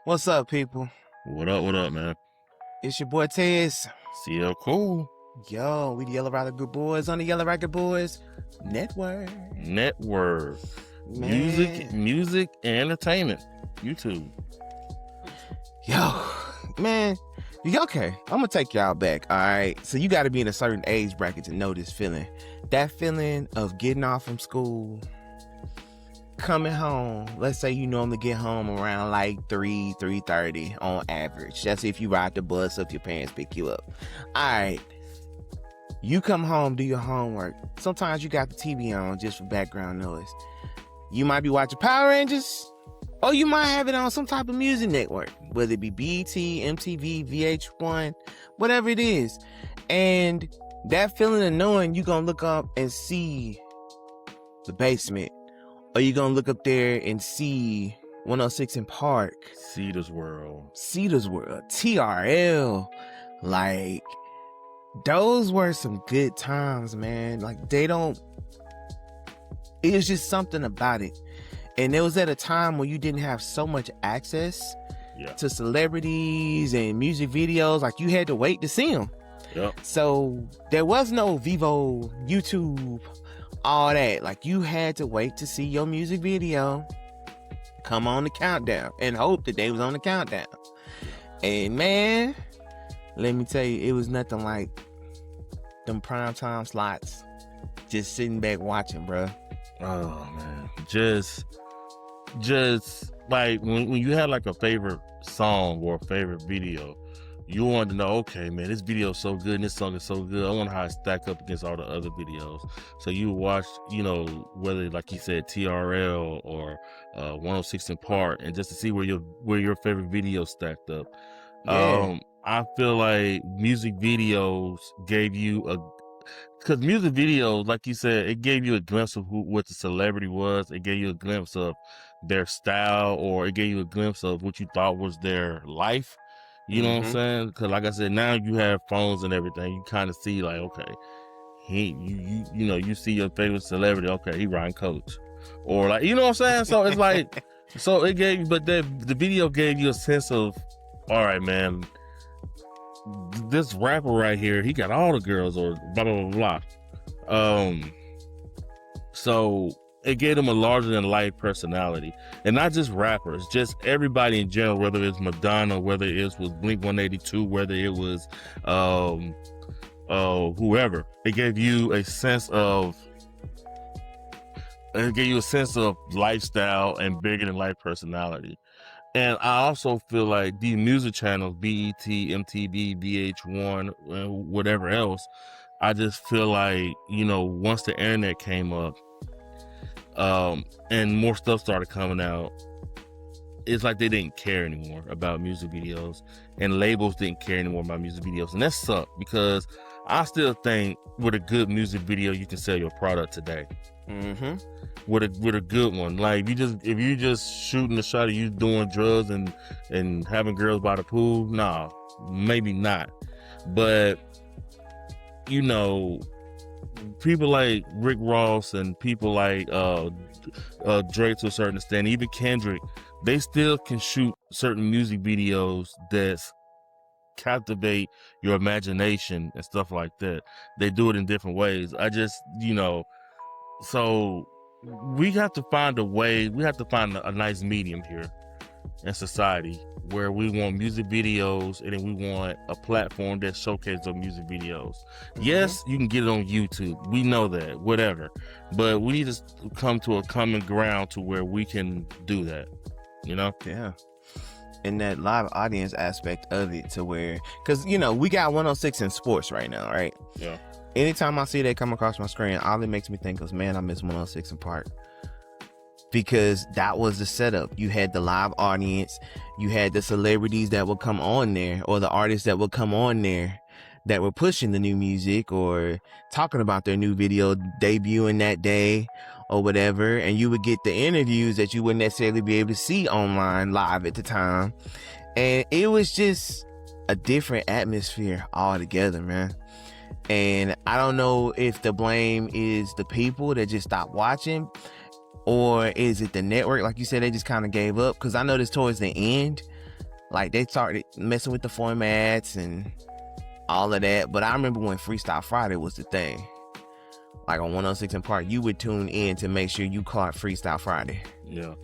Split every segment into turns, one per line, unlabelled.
What's up, people?
What up, man?
It's your boy Tez.
CL Cool
Yo, we the Yellow Racket Boys on the Yellow Racket Boys Network.
Man. Music, and entertainment. YouTube.
Yo, man. Okay, I'm gonna take y'all back. All right, so you got to be in a certain age bracket to know this feeling. That feeling of getting off from school, coming home. Let's say you normally get home around like 3:30 on average. That's if you ride the bus or if your parents pick you up. All right, you come home, do your homework. Sometimes you got the TV on just for background noise. You might be watching Power Rangers, or you might have it on some type of music network, whether it be BET, MTV, VH1, whatever it is. And that feeling of knowing you're going to look up and see the basement, or you're going to look up there and see 106 in Park.
Cedar's World,
TRL. Like, those were some good times, man. Like, it was just something about it. And it was at a time when you didn't have so much access to celebrities and music videos. Like, you had to wait to see them.
Yep.
So there was no Vivo, YouTube, all that. Like, you had to wait to see your music video come on the countdown and hope that they was on the countdown. And man, let me tell you, it was nothing like them primetime slots. Just sitting back watching, bro.
Oh man, just like when you had like a favorite song or a favorite video, you wanted to know, okay, man, this video is so good and this song is so good. I wonder how it stack up against all the other videos. So you watch, whether like you said TRL or 106 in Park, and just to see where your favorite video stacked up.
Yeah.
I feel like music videos gave you because music videos, like you said, it gave you a glimpse of what the celebrity was. It gave you a glimpse of their style, or it gave you a glimpse of what you thought was their life. You know what I'm saying? Because like I said, now you have phones and everything. You kind of see like, okay, you see your favorite celebrity. Okay, he riding coach, or like, you know what I'm saying? So it's like, so it gave you, but the video gave you a sense of, all right, man, this rapper right here, he got all the girls, or blah blah blah blah. So it gave them a larger than life personality, and not just rappers, just everybody in general. Whether it's Madonna, whether it was Blink-182, whether it was whoever, it gave you a sense of lifestyle and bigger than life personality. And I also feel like the music channels, BET, MTV, VH1, and whatever else, I just feel like, once the internet came up, and more stuff started coming out, it's like they didn't care anymore about music videos, and labels didn't care anymore about music videos. And that sucked, because I still think with a good music video, you can sell your product today. With a good one. Like, if you just shooting a shot of you doing drugs and having girls by the pool, nah, maybe not. But people like Rick Ross and people like Drake to a certain extent, even Kendrick, they still can shoot certain music videos that captivate your imagination and stuff like that. They do it in different ways. So we have to find a way, we have to find a nice medium here in society, where we want music videos and then we want a platform that showcases those music videos. Yes, you can get it on YouTube. We know that, whatever. But we need to come to a common ground to where we can do that,
Yeah. And that live audience aspect of it, to where, because, we got 106 in sports right now, right?
Yeah.
Anytime I see that come across my screen, all it makes me think is, man, I miss 106 in Park. Because that was the setup. You had the live audience, you had the celebrities that would come on there, or the artists that would come on there that were pushing the new music or talking about their new video debuting that day or whatever. And you would get the interviews that you wouldn't necessarily be able to see online live at the time. And it was just a different atmosphere altogether, man. And I don't know if the blame is the people that just stopped watching, or is it the network? Like you said, they just kind of gave up. Because I noticed towards the end, Like they started messing with the formats and all of that. But I remember when Freestyle Friday was the thing. Like on 106 and Park, you would tune in to make sure you caught Freestyle Friday.
Yeah.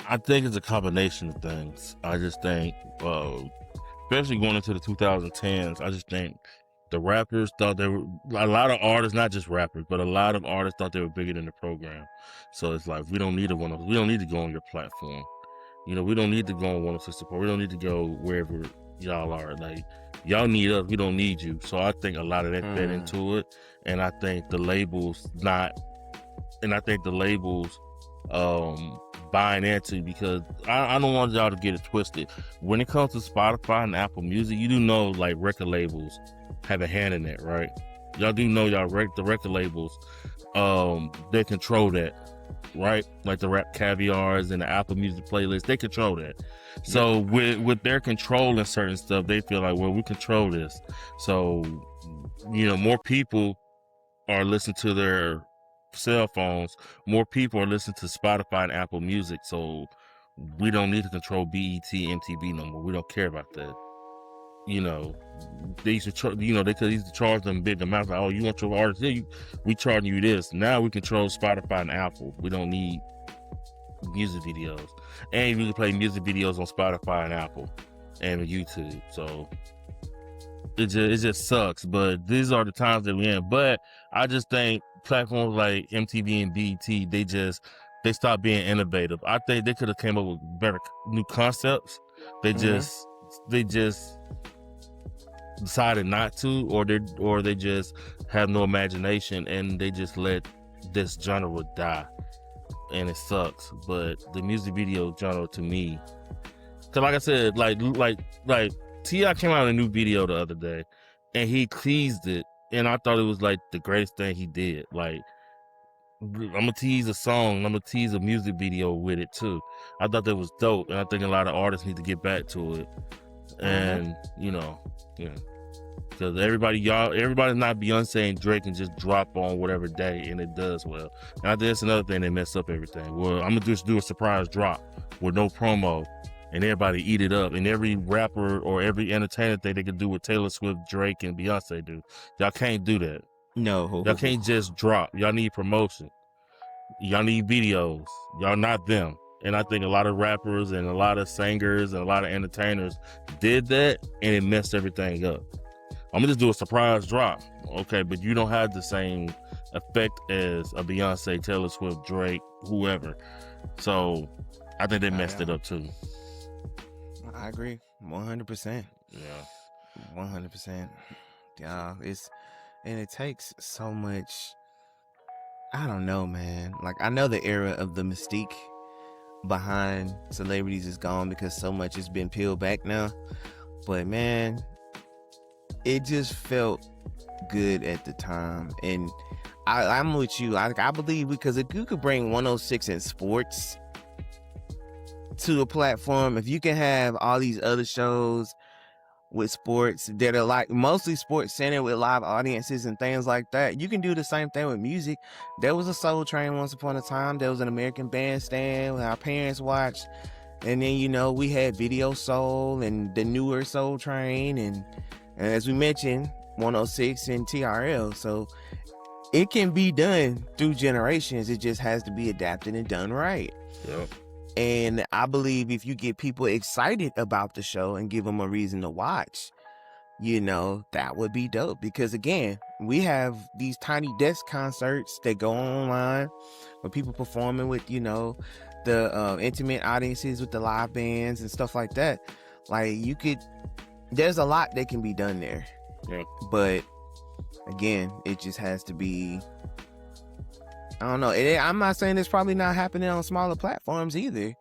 I think it's a combination of things. I just think, especially going into the 2010s, I just think the rappers thought they were, a lot of artists, not just rappers, but a lot of artists thought they were bigger than the program. So it's like, we don't need to go on your platform. You know, we don't need to go on 106 Support. We don't need to go wherever y'all are. Like, y'all need us. We don't need you. So I think a lot of that fed into it. And I think the labels buying into, because I don't want y'all to get it twisted. When it comes to Spotify and Apple Music, you do know like record labels have a hand in it, right? Y'all do know the record labels, they control that, right? Like the Rap Caviars and the Apple Music playlist, they control that. So with their control and certain stuff, they feel like, well, we control this. So, you know, more people are listening to their cell phones, more people are listening to Spotify and Apple Music, so we don't need to control BET, MTV no more. We don't care about that. You know, they used to, they used to charge them big amounts. Like, oh, you want your artist here? We charging you this. Now we control Spotify and Apple. We don't need music videos, and we can play music videos on Spotify and Apple and YouTube. So it just sucks. But these are the times that we're in. But I just think platforms like MTV and BET, they stopped being innovative. I think they could have came up with better new concepts. They just decided not to, or they just have no imagination, and they just let this genre die, and it sucks. But the music video genre, to me, because like I said, like T.I. came out with a new video the other day, and he teased it, and I thought it was like the greatest thing he did. Like, I'm gonna tease a song, I'm gonna tease a music video with it too. I thought that was dope, and I think a lot of artists need to get back to it. And because everybody's not Beyonce and Drake and just drop on whatever day and it does well. And I think that's another thing, they mess up everything. Well, I'm gonna just do a surprise drop with no promo, and everybody eat it up. And every rapper or every entertainer thing they can do what Taylor Swift, Drake, and Beyonce do. Y'all can't do that.
No.
Y'all can't just drop. Y'all need promotion. Y'all need videos. Y'all not them. And I think a lot of rappers and a lot of singers and a lot of entertainers did that, and it messed everything up. I'm gonna just do a surprise drop. Okay, but you don't have the same effect as a Beyonce, Taylor Swift, Drake, whoever. So I think they messed it up too.
I agree 100%.
Yeah,
100%. Yeah, it takes so much. I don't know, man. Like, I know the era of the mystique behind celebrities is gone because so much has been peeled back now. But man, it just felt good at the time. And I'm with you. I believe, because if you could bring 106 and sports to a platform, if you can have all these other shows with sports that are like mostly sports centered with live audiences and things like that, you can do the same thing with music. There was a Soul Train once upon a time. There was an American Bandstand our parents watched, and then we had Video Soul and the newer Soul Train, and as we mentioned, 106 and TRL. So it can be done through generations. It just has to be adapted and done right.
Yep.
And I believe if you get people excited about the show and give them a reason to watch, that would be dope. Because again, we have these tiny desk concerts that go online where people performing with, the intimate audiences with the live bands and stuff like that. Like, there's a lot that can be done there.
Yeah.
But again, it just has to be, I don't know. I'm not saying it's probably not happening on smaller platforms either,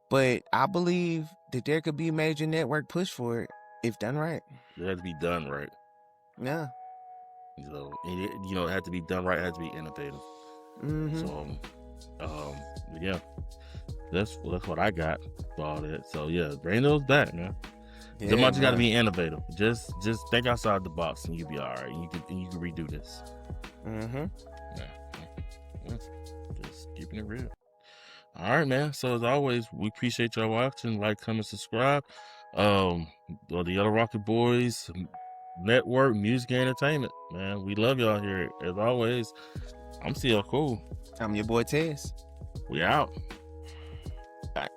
but I believe that there could be a major network push for it if done right.
It has to be done right.
Yeah.
So, it has to be done right. It has to be innovative.
Mm-hmm.
So, yeah, that's what I got for all that. So yeah, bring those back, man.
Yeah,
Somebody's got to
man.
be innovative. Just think outside the box, and you'll be all right. And you can redo this.
Mm-hmm.
Yeah. Just keeping it real. All right, man. So as always, we appreciate y'all watching. Like, comment, subscribe. Well, the Yellow Rocket Boys Network, Music and Entertainment. Man, we love y'all here as always. I'm CL Cool.
I'm your boy Tez.
We out.
Bye.